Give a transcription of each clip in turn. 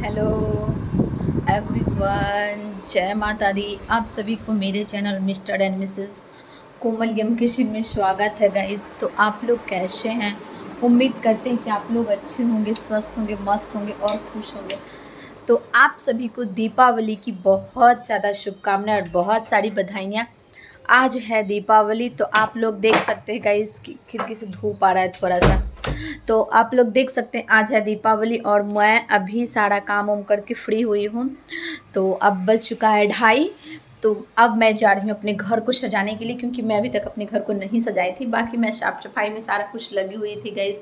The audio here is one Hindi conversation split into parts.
हेलो एवरीवन, जय माता दी। आप सभी को मेरे channel mister and missus Komal yum kitchen में स्वागत है गाइस। तो आप लोग कैसे हैं? उम्मीद करते हैं कि आप लोग अच्छे होंगे, स्वस्थ होंगे, मस्त होंगे और खुश होंगे। तो आप सभी को दीपावली की बहुत ज़्यादा शुभकामनाएं और बहुत सारी बधाइयाँ। आज है दीपावली, तो आप लोग देख सकते हैं गाइस कि खिड़की से धूप आ रहा है थोड़ा सा, तो आप लोग देख सकते हैं आज है दीपावली और मैं अभी सारा काम वाम करके फ्री हुई हूँ। तो अब बज चुका है 2:30। तो अब मैं जा रही हूँ अपने घर को सजाने के लिए, क्योंकि मैं अभी तक अपने घर को नहीं सजाई थी। बाकी मैं साफ़ सफाई में सारा कुछ लगी हुई थी गाइस।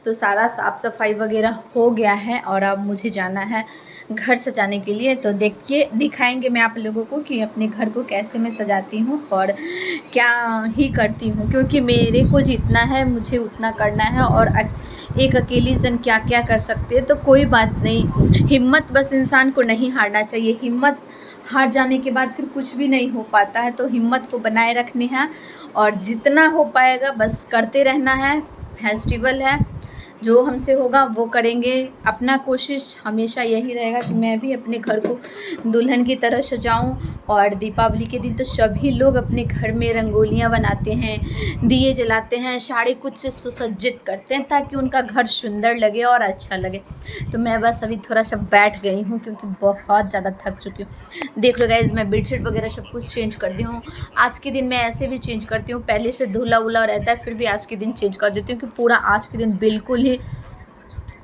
तो सारा साफ़ सफाई वगैरह हो गया है और अब मुझे जाना है घर सजाने के लिए। तो देखिए, दिखाएंगे मैं आप लोगों को कि अपने घर को कैसे मैं सजाती हूँ और क्या ही करती हूँ, क्योंकि मेरे को जितना है मुझे उतना करना है। और एक अकेली जन क्या क्या कर सकती है, तो कोई बात नहीं। हिम्मत बस इंसान को नहीं हारना चाहिए। हिम्मत हार जाने के बाद फिर कुछ भी नहीं हो पाता है। तो हिम्मत को बनाए रखनी है और जितना हो पाएगा बस करते रहना है। फेस्टिवल है, जो हमसे होगा वो करेंगे। अपना कोशिश हमेशा यही रहेगा कि मैं भी अपने घर को दुल्हन की तरह सजाऊं। और दीपावली के दिन तो सभी लोग अपने घर में रंगोलियां बनाते हैं, दिए जलाते हैं, सारे कुछ से सुसज्जित करते हैं ताकि उनका घर सुंदर लगे और अच्छा लगे। तो मैं बस अभी थोड़ा सा बैठ गई हूँ क्योंकि बहुत ज़्यादा थक चुकी हूँ। देख लो गाइस, मैं बेडशीट वगैरह सब कुछ चेंज कर दी हूँ। आज के दिन मैं ऐसे भी चेंज करती हूँ, पहले से धुला उला रहता है फिर भी आज के दिन चेंज कर देती हूँ कि पूरा आज के दिन बिल्कुल ही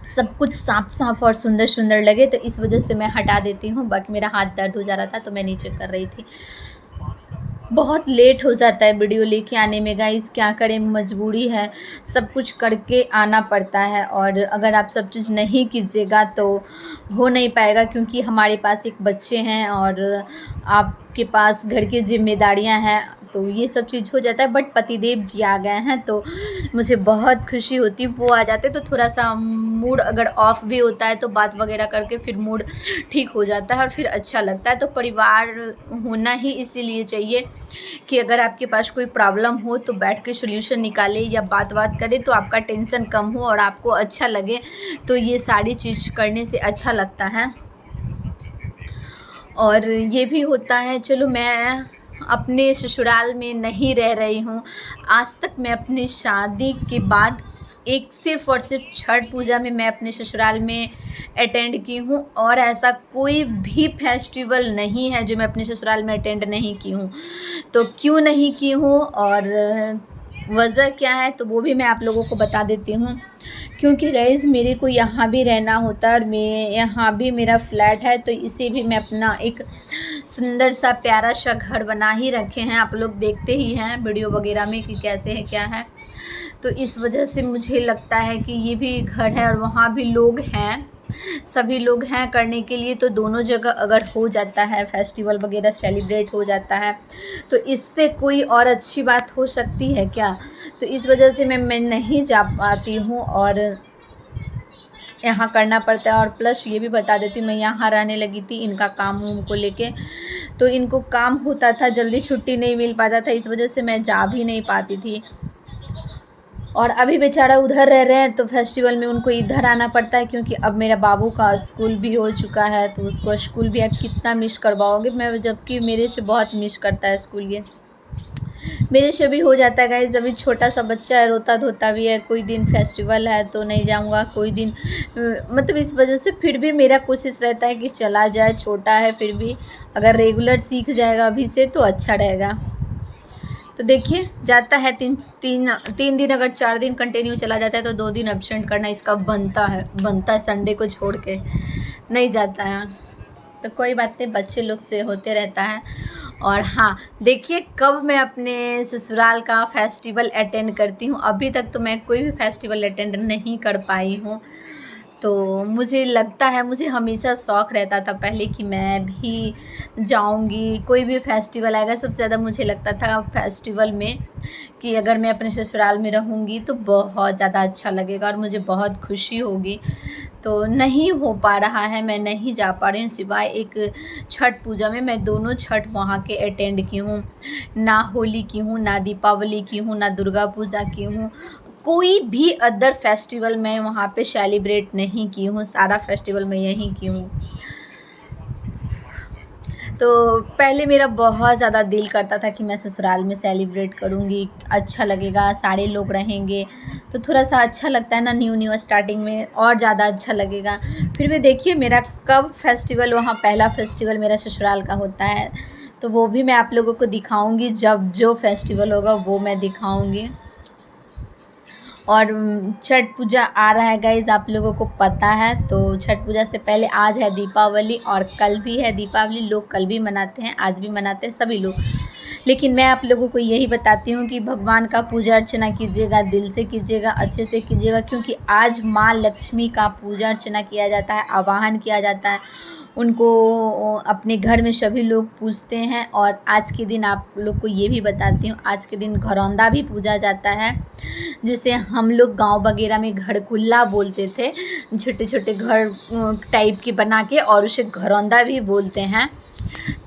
सब कुछ साफ साफ और सुंदर सुंदर लगे। तो इस वजह से मैं हटा देती हूँ। बाकी मेरा हाथ दर्द हो जा रहा था तो मैं नीचे कर रही थी। बहुत लेट हो जाता है वीडियो लेके आने में गाइस, क्या करें, मजबूरी है, सब कुछ करके आना पड़ता है। और अगर आप सब चीज़ नहीं कीजिएगा तो हो नहीं पाएगा, क्योंकि हमारे पास एक बच्चे हैं और आपके पास घर की जिम्मेदारियां हैं, तो ये सब चीज़ हो जाता है। बट पतिदेव जी आ गए हैं तो मुझे बहुत खुशी होती है। वो आ जाते तो थोड़ा सा मूड अगर ऑफ भी होता है तो बात वगैरह करके फिर मूड ठीक हो जाता है और फिर अच्छा लगता है। तो परिवार होना ही इसीलिए चाहिए कि अगर आपके पास कोई प्रॉब्लम हो तो बैठ के सोल्यूशन निकाले या बात करें तो आपका टेंशन कम हो और आपको अच्छा लगे। तो ये सारी चीज़ करने से अच्छा लगता है। और ये भी होता है, चलो मैं अपने ससुराल में नहीं रह रही हूँ आज तक। मैं अपनी शादी के बाद एक सिर्फ़ और सिर्फ छठ पूजा में मैं अपने ससुराल में अटेंड की हूँ, और ऐसा कोई भी फेस्टिवल नहीं है जो मैं अपने ससुराल में अटेंड नहीं की हूँ। तो क्यों नहीं की हूँ और वजह क्या है तो वो भी मैं आप लोगों को बता देती हूँ। क्योंकि गाइस मेरे को यहाँ भी रहना होता है और मैं यहाँ भी मेरा फ्लैट है, तो इसे भी मैं अपना एक सुंदर सा प्यारा सा घर बना ही रखे हैं। आप लोग देखते ही हैं वीडियो वगैरह में कि कैसे है क्या है। तो इस वजह से मुझे लगता है कि ये भी घर है और वहाँ भी लोग हैं, सभी लोग हैं करने के लिए। तो दोनों जगह अगर हो जाता है फेस्टिवल वगैरह सेलिब्रेट हो जाता है तो इससे कोई और अच्छी बात हो सकती है क्या? तो इस वजह से मैं नहीं जा पाती हूँ और यहाँ करना पड़ता है। और प्लस ये भी बता देती हूँ, मैं यहाँ रहने लगी थी इनका काम वाम को लेके, तो इनको काम होता था, जल्दी छुट्टी नहीं मिल पाता था, इस वजह से मैं जा भी नहीं पाती थी। और अभी बेचारा उधर रह रहे हैं तो फेस्टिवल में उनको इधर आना पड़ता है, क्योंकि अब मेरा बाबू का स्कूल भी हो चुका है। तो उसको स्कूल भी अब कितना मिस करवाओगे, मैं जबकि मेरे से बहुत मिस करता है स्कूल। ये मेरे से भी हो जाता है गाइस, अभी छोटा सा बच्चा है, रोता धोता भी है। कोई दिन फेस्टिवल है तो नहीं जाऊंगा, कोई दिन मतलब इस वजह से फिर भी मेरा कोशिश रहता है कि चला जाए, छोटा है फिर भी अगर रेगुलर सीख जाएगा अभी से तो अच्छा रहेगा। तो देखिए जाता है तीन दिन, अगर 4 दिन कंटिन्यू चला जाता है तो 2 दिन एब्सेंट करना इसका बनता है संडे को छोड़ के नहीं जाता है। तो कोई बात नहीं, बच्चे लोग से होते रहता है। और हाँ, देखिए कब मैं अपने ससुराल का फेस्टिवल अटेंड करती हूँ। अभी तक तो मैं कोई भी फेस्टिवल अटेंड नहीं कर पाई हूँ। तो मुझे लगता है, मुझे हमेशा शौक़ रहता था पहले कि मैं भी जाऊंगी, कोई भी फेस्टिवल आएगा। सबसे ज़्यादा मुझे लगता था फेस्टिवल में कि अगर मैं अपने ससुराल में रहूंगी तो बहुत ज़्यादा अच्छा लगेगा और मुझे बहुत खुशी होगी। तो नहीं हो पा रहा है, मैं नहीं जा पा रही हूँ सिवाय एक छठ पूजा में। मैं दोनों छठ वहाँ के अटेंड की हूँ, ना होली की हूँ, ना दीपावली की हूँ, ना दुर्गा पूजा की हूँ। कोई भी अदर फेस्टिवल मैं वहाँ पे सेलिब्रेट नहीं की हूँ, सारा फेस्टिवल मैं यहीं की हूँ। तो पहले मेरा बहुत ज़्यादा दिल करता था कि मैं ससुराल में सेलिब्रेट करूँगी, अच्छा लगेगा, सारे लोग रहेंगे, तो थोड़ा-सा अच्छा लगता है ना, न्यू स्टार्टिंग में और ज़्यादा अच्छा लगेगा। फिर भी देखिए मेरा कब फेस्टिवल, वहाँ पहला फेस्टिवल मेरा ससुराल का होता है, तो वो भी मैं आप लोगों को दिखाऊँगी, जब जो फेस्टिवल होगा वो मैं दिखाऊँगी। और छठ पूजा आ रहा है गाइज़, आप लोगों को पता है। तो छठ पूजा से पहले आज है दीपावली और कल भी है दीपावली। लोग कल भी मनाते हैं, आज भी मनाते हैं सभी लोग। लेकिन मैं आप लोगों को यही बताती हूँ कि भगवान का पूजा अर्चना कीजिएगा, दिल से कीजिएगा, अच्छे से कीजिएगा, क्योंकि आज माँ लक्ष्मी का पूजा अर्चना किया जाता है, आवाहन किया जाता है। उनको अपने घर में सभी लोग पूजते हैं। और आज के दिन आप लोग को ये भी बताती हूँ, आज के दिन घरौंदा भी पूजा जाता है, जिसे हम लोग गांव वगैरह में घरकुल्ला बोलते थे, छोटे छोटे घर टाइप के बना के, और उसे घरौंदा भी बोलते हैं।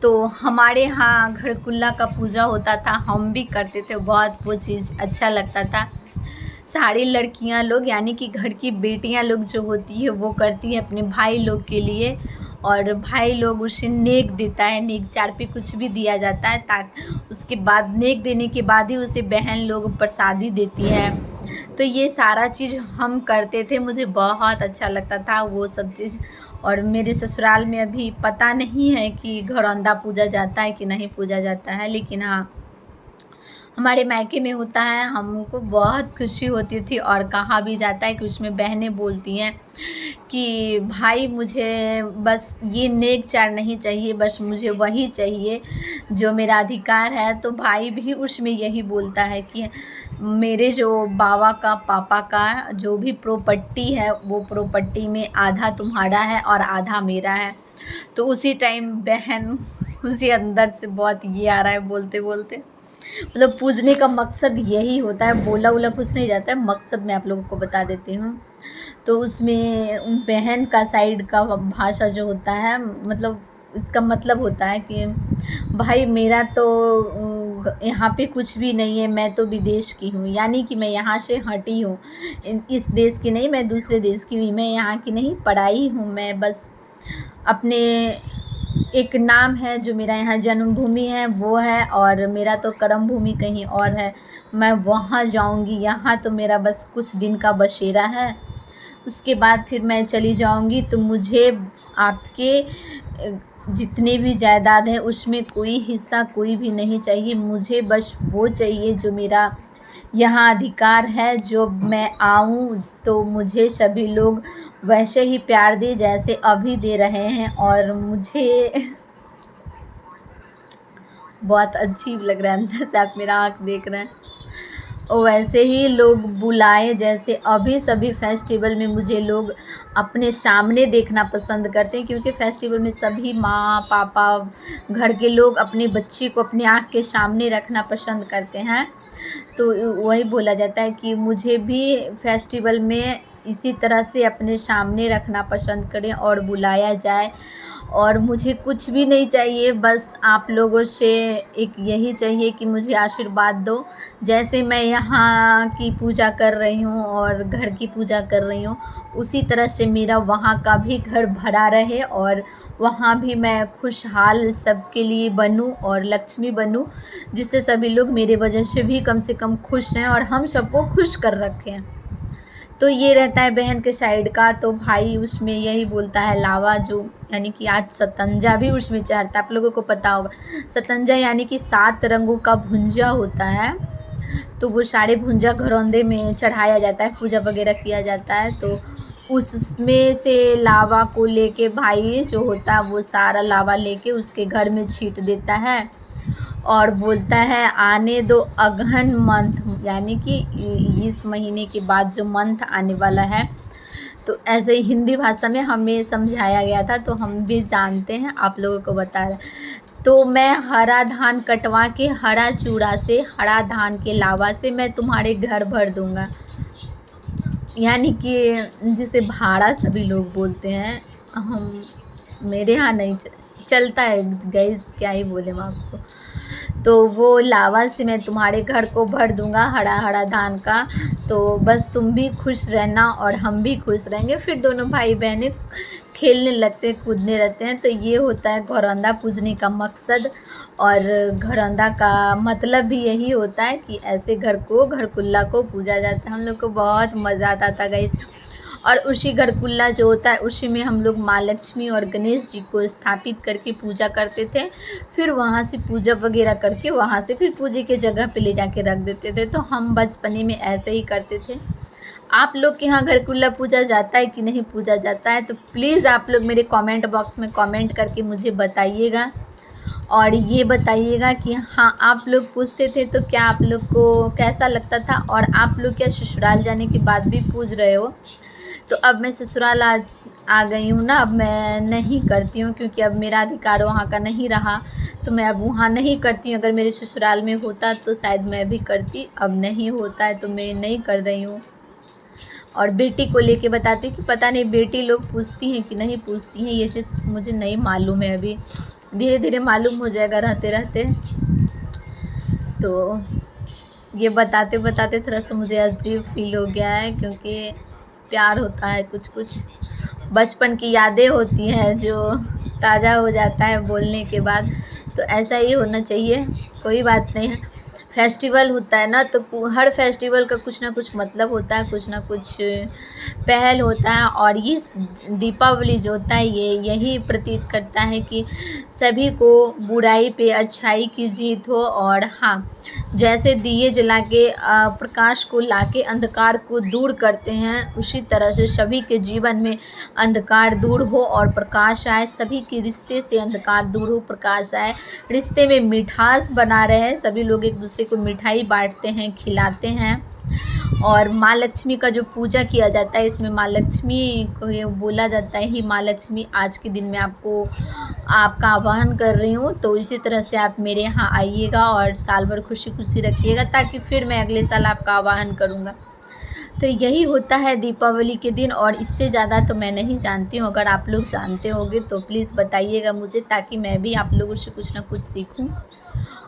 तो हमारे यहाँ घरकुल्ला का पूजा होता था, हम भी करते थे, बहुत वो चीज़ अच्छा लगता था। सारी लड़कियां लोग यानी कि घर की बेटियां लोग जो होती है वो करती है अपने भाई लोग के लिए, और भाई लोग उसे नेक देता है, नेक चार पे कुछ भी दिया जाता है, ताकि उसके बाद नेक देने के बाद ही उसे बहन लोग प्रसादी देती है। तो ये सारा चीज़ हम करते थे, मुझे बहुत अच्छा लगता था वो सब चीज़। और मेरे ससुराल में अभी पता नहीं है कि घरौंदा पूजा जाता है कि नहीं पूजा जाता है, लेकिन हाँ हमारे मायके में होता है। हमको बहुत खुशी होती थी, और कहा भी जाता है कि उसमें बहनें बोलती हैं कि भाई मुझे बस ये नेक चार नहीं चाहिए, बस मुझे वही चाहिए जो मेरा अधिकार है। तो भाई भी उसमें यही बोलता है कि मेरे जो बाबा का, पापा का जो भी प्रॉपर्टी है, वो प्रॉपर्टी में आधा तुम्हारा है और आधा मेरा है। तो उसी टाइम बहन उसी अंदर से बहुत ये आ रहा है बोलते बोलते, मतलब पूजने का मकसद यही होता है, बोला उला कुछ नहीं जाता है, मकसद मैं आप लोगों को बता देती हूँ। तो उसमें बहन का साइड का भाषा जो होता है, मतलब इसका मतलब होता है कि भाई मेरा तो यहाँ पे कुछ भी नहीं है, मैं तो विदेश की हूँ, यानी कि मैं यहाँ से हटी हूँ, इस देश की नहीं, मैं दूसरे देश की हुई, मैं यहाँ की नहीं, पढ़ाई हूँ, मैं बस अपने एक नाम है जो मेरा यहाँ जन्मभूमि है वो है, और मेरा तो कर्म भूमि कहीं और है, मैं वहाँ जाऊँगी, यहाँ तो मेरा बस कुछ दिन का बसेरा है, उसके बाद फिर मैं चली जाऊँगी। तो मुझे आपके जितने भी जायदाद है उसमें कोई हिस्सा कोई भी नहीं चाहिए, मुझे बस वो चाहिए जो मेरा यहाँ अधिकार है। जो मैं आऊँ तो मुझे सभी लोग वैसे ही प्यार दे जैसे अभी दे रहे हैं, और मुझे बहुत अजीब लग रहा है अंदर से, आप मेरा आँख देख रहे हैं, और वैसे ही लोग बुलाए जैसे अभी सभी फेस्टिवल में मुझे लोग अपने सामने देखना पसंद करते हैं, क्योंकि फेस्टिवल में सभी माँ पापा घर के लोग अपने बच्चे को अपने आँख के सामने रखना पसंद करते हैं। तो वही बोला जाता है कि मुझे भी फेस्टिवल में इसी तरह से अपने सामने रखना पसंद करें और बुलाया जाए। और मुझे कुछ भी नहीं चाहिए, बस आप लोगों से एक यही चाहिए कि मुझे आशीर्वाद दो, जैसे मैं यहाँ की पूजा कर रही हूँ और घर की पूजा कर रही हूँ, उसी तरह से मेरा वहाँ का भी घर भरा रहे, और वहाँ भी मैं खुशहाल सबके लिए बनूँ और लक्ष्मी बनूँ, जिससे सभी लोग मेरे वजह से कम खुश रहें और हम सबको खुश कर रखें। तो ये रहता है बहन के साइड का। तो भाई उसमें यही बोलता है लावा, जो यानी कि आज सतंजा भी उसमें चढ़ता है, आप लोगों को पता होगा सतंजा यानी कि 7 रंगों का भुंजा होता है। तो वो सारे भुंजा घरौंदे में चढ़ाया जाता है, पूजा वगैरह किया जाता है। तो उसमें से लावा को लेके भाई जो होता है वो सारा लावा लेके उसके घर में छींट देता है, और बोलता है आने दो अगहन मंथ, यानी कि इस महीने के बाद जो मंथ आने वाला है। तो ऐसे ही हिंदी भाषा में हमें समझाया गया था, तो हम भी जानते हैं, आप लोगों को बता रहे। तो मैं हरा धान कटवा के हरा चूड़ा से, हरा धान के लावा से मैं तुम्हारे घर भर दूंगा, यानी कि जिसे भाड़ा सभी लोग बोलते हैं। हम मेरे यहाँ नहीं चलता है गाइस, क्या ही बोले हम आपको। तो वो लावा से मैं तुम्हारे घर को भर दूंगा हरा हरा धान का। तो बस तुम भी खुश रहना और हम भी खुश रहेंगे। फिर दोनों भाई बहनें खेलने लगते हैं, कूदने रहते हैं। तो ये होता है घरौंदा पूजने का मकसद। और घरौंदा का मतलब भी यही होता है कि ऐसे घरकुल्ला को पूजा जाता है। हम लोग को बहुत मज़ा आता था गाइस। और उसी घरकुल्ला जो होता है उसी में हम लोग माँ लक्ष्मी और गणेश जी को स्थापित करके पूजा करते थे। फिर वहाँ से पूजा वगैरह करके वहाँ से फिर पूजे के जगह पे ले जाके रख देते थे। तो हम बचपने में ऐसे ही करते थे। आप लोग के यहाँ घरकुल्ला पूजा जाता है कि नहीं पूजा जाता है, तो प्लीज़ आप लोग मेरे कमेंट बॉक्स में कमेंट करके मुझे बताइएगा। और ये बताइएगा कि हाँ, आप लोग पूछते थे तो क्या आप लोग को कैसा लगता था, और आप लोग क्या ससुराल जाने के बाद भी पूज रहे हो। तो अब मैं ससुराल आ गई हूँ ना, अब मैं नहीं करती हूँ क्योंकि अब मेरा अधिकार वहाँ का नहीं रहा। तो मैं अब वहाँ नहीं करती हूँ। अगर मेरे ससुराल में होता तो शायद मैं भी करती, अब नहीं होता है तो मैं नहीं कर रही हूँ। और बेटी को लेके बताती हूँ कि पता नहीं बेटी लोग पूछती हैं कि नहीं पूछती हैं, ये चीज़ मुझे नहीं मालूम है। अभी धीरे धीरे मालूम हो जाएगा रहते रहते। तो ये बताते बताते थोड़ा सा मुझे अजीब फील हो गया है, क्योंकि प्यार होता है, कुछ कुछ बचपन की यादें होती हैं जो ताज़ा हो जाता है बोलने के बाद। तो ऐसा ही होना चाहिए, कोई बात नहीं है। फेस्टिवल होता है ना, तो हर फेस्टिवल का कुछ ना कुछ मतलब होता है, कुछ ना कुछ पहल होता है। और ये दीपावली जो होता है ये यही प्रतीत करता है कि सभी को बुराई पे अच्छाई की जीत हो। और हाँ, जैसे दिए जला के प्रकाश को लाके अंधकार को दूर करते हैं, उसी तरह से सभी के जीवन में अंधकार दूर हो और प्रकाश आए। सभी के रिश्ते से अंधकार दूर हो, प्रकाश आए, रिश्ते में मिठास बना रहे। सभी लोग एक दूसरे को मिठाई बांटते हैं, खिलाते हैं। और माँ लक्ष्मी का जो पूजा किया जाता है, इसमें माँ लक्ष्मी को ये बोला जाता है ही माँ लक्ष्मी, आज के दिन में आपका आह्वान कर रही हूँ। तो इसी तरह से आप मेरे यहाँ आइएगा और साल भर खुशी खुशी रखिएगा, ताकि फिर मैं अगले साल आपका आह्वान करूँगा। तो यही होता है दीपावली के दिन, और इससे ज़्यादा तो मैं नहीं जानती हूँ। अगर आप लोग जानते होंगे तो प्लीज़ बताइएगा मुझे, ताकि मैं भी आप लोगों से कुछ ना कुछ सीखूँ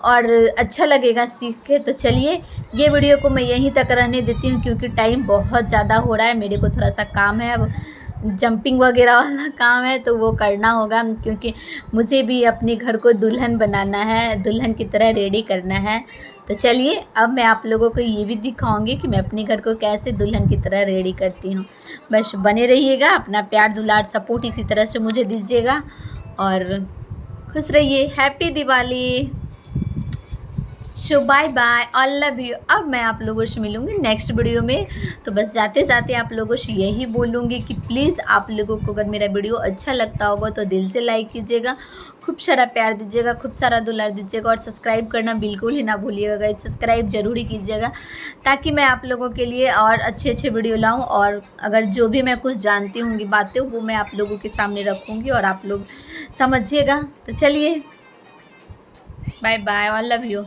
और अच्छा लगेगा सीख के। तो चलिए, ये वीडियो को मैं यहीं तक रहने देती हूँ, क्योंकि टाइम बहुत ज़्यादा हो रहा है। मेरे को थोड़ा सा काम है, अब जंपिंग वगैरह वाला काम है तो वो करना होगा, क्योंकि मुझे भी अपने घर को दुल्हन बनाना है, दुल्हन की तरह रेडी करना है। तो चलिए, अब मैं आप लोगों को ये भी दिखाऊंगी कि मैं अपने घर को कैसे दुल्हन की तरह रेडी करती हूँ। बस बने रहिएगा, अपना प्यार दुलार सपोर्ट इसी तरह से मुझे दीजिएगा, और खुश रहिए। Happy Diwali. So bye bye, all love you. अब मैं आप लोगों से मिलूंगी नेक्स्ट वीडियो में। तो बस जाते जाते आप लोगों से यही बोलूँगी कि प्लीज़ आप लोगों को अगर मेरा वीडियो अच्छा लगता होगा तो दिल से लाइक कीजिएगा, खूब सारा प्यार दीजिएगा, खूब सारा दुलार दीजिएगा, और सब्सक्राइब करना बिल्कुल ही ना भूलिएगा गाइस। सब्सक्राइब ज़रूरी कीजिएगा, ताकि मैं आप लोगों के लिए और अच्छे अच्छे वीडियो लाऊँ। और अगर जो भी मैं कुछ जानती होंगी बातें, वो मैं आप लोगों के सामने रखूँगी और आप लोग समझिएगा। तो चलिए, bye bye, all love you.